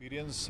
Experience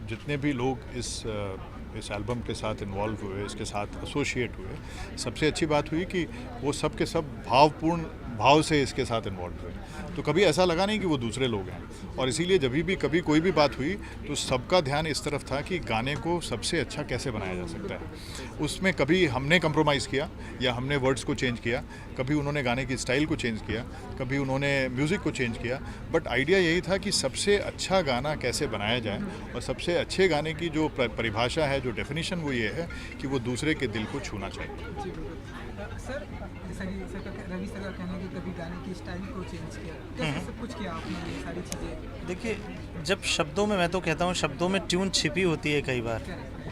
जितने भी लोग इस एल्बम के साथ इन्वॉल्व हुए, इसके साथ एसोसिएट हुए, सबसे अच्छी बात हुई कि वो सब के सब भावपूर्ण भाव से इसके साथ इन्वॉल्व हुए। तो कभी ऐसा लगा नहीं कि वो दूसरे लोग हैं, और इसीलिए जब भी कभी कोई भी बात हुई तो सबका ध्यान इस तरफ था कि गाने को सबसे अच्छा कैसे बनाया जा सकता है। उसमें कभी हमने कंप्रोमाइज़ किया या हमने वर्ड्स को चेंज किया, कभी उन्होंने गाने की स्टाइल को चेंज किया, कभी उन्होंने म्यूज़िक को चेंज किया, बट आइडिया यही था कि सबसे अच्छा गाना कैसे बनाया जाए। और सबसे अच्छे गाने की जो परिभाषा है, जो डेफिनेशन, वो ये है कि वो दूसरे के दिल को छूना चाहिए। जी, बिल्कुल। सर, जैसा कि रवि सर का कहना है कि कभी गाने की स्टाइल को चेंज किया, कैसे सब कुछ किया आपने ये सारी चीज़ें? देखिए, जब शब्दों में, मैं तो कहता हूँ शब्दों में ट्यून छिपी होती है कई बार,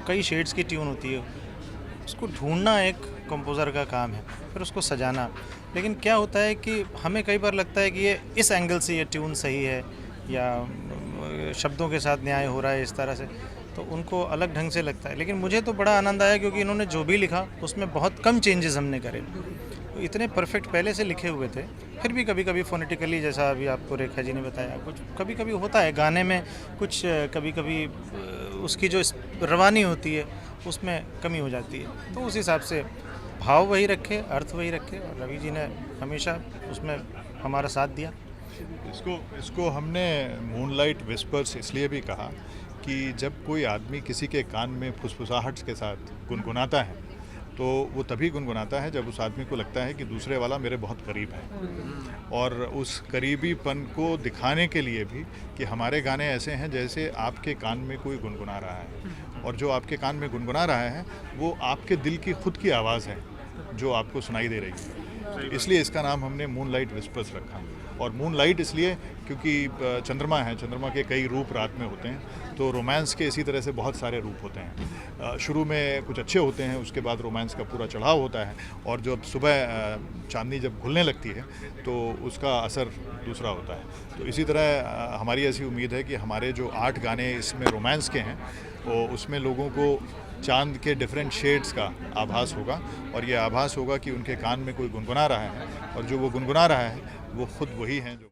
कई शेड्स की ट्यून होती है, उसको ढूंढना एक कंपोज़र का काम है, फिर उसको सजाना। लेकिन क्या होता है कि हमें कई बार लगता है कि ये इस एंगल से ये ट्यून सही है या शब्दों के साथ न्याय हो रहा है इस तरह से, तो उनको अलग ढंग से लगता है। लेकिन मुझे तो बड़ा आनंद आया क्योंकि इन्होंने जो भी लिखा उसमें बहुत कम चेंजेस हमने करे, तो इतने परफेक्ट पहले से लिखे हुए थे। फिर भी कभी कभी फोनेटिकली, जैसा अभी आपको रेखा जी ने बताया, कुछ कभी कभी होता है गाने में, कुछ कभी कभी उसकी जो रवानी होती है उसमें कमी हो जाती है, तो उस हिसाब से भाव वही रखे, अर्थ वही रखे, और रवि जी ने हमेशा उसमें हमारा साथ दिया। इसको हमने मूनलाइट विस्पर्स इसलिए भी कहा कि जब कोई आदमी किसी के कान में फुसफुसाहट के साथ गुनगुनाता है, तो वो तभी गुनगुनाता है जब उस आदमी को लगता है कि दूसरे वाला मेरे बहुत करीब है। और उस करीबीपन को दिखाने के लिए भी कि हमारे गाने ऐसे हैं जैसे आपके कान में कोई गुनगुना रहा है, और जो आपके कान में गुनगुना रहा है वो आपके दिल की खुद की आवाज़ है जो आपको सुनाई दे रही है। इसलिए इसका नाम हमने मूनलाइट विस्पर्स रखा। और मूनलाइट इसलिए क्योंकि चंद्रमा है, चंद्रमा के कई रूप रात में होते हैं, तो रोमांस के इसी तरह से बहुत सारे रूप होते हैं। शुरू में कुछ अच्छे होते हैं, उसके बाद रोमांस का पूरा चढ़ाव होता है, और जब सुबह चांदनी जब घुलने लगती है तो उसका असर दूसरा होता है। तो इसी तरह हमारी ऐसी उम्मीद है कि हमारे जो 8 गाने इसमें रोमांस के हैं, वो उसमें लोगों को चांद के डिफरेंट शेड्स का आभास होगा, और ये आभास होगा कि उनके कान में कोई गुनगुना रहा है, और जो वो गुनगुना रहा है वो खुद वही हैं जो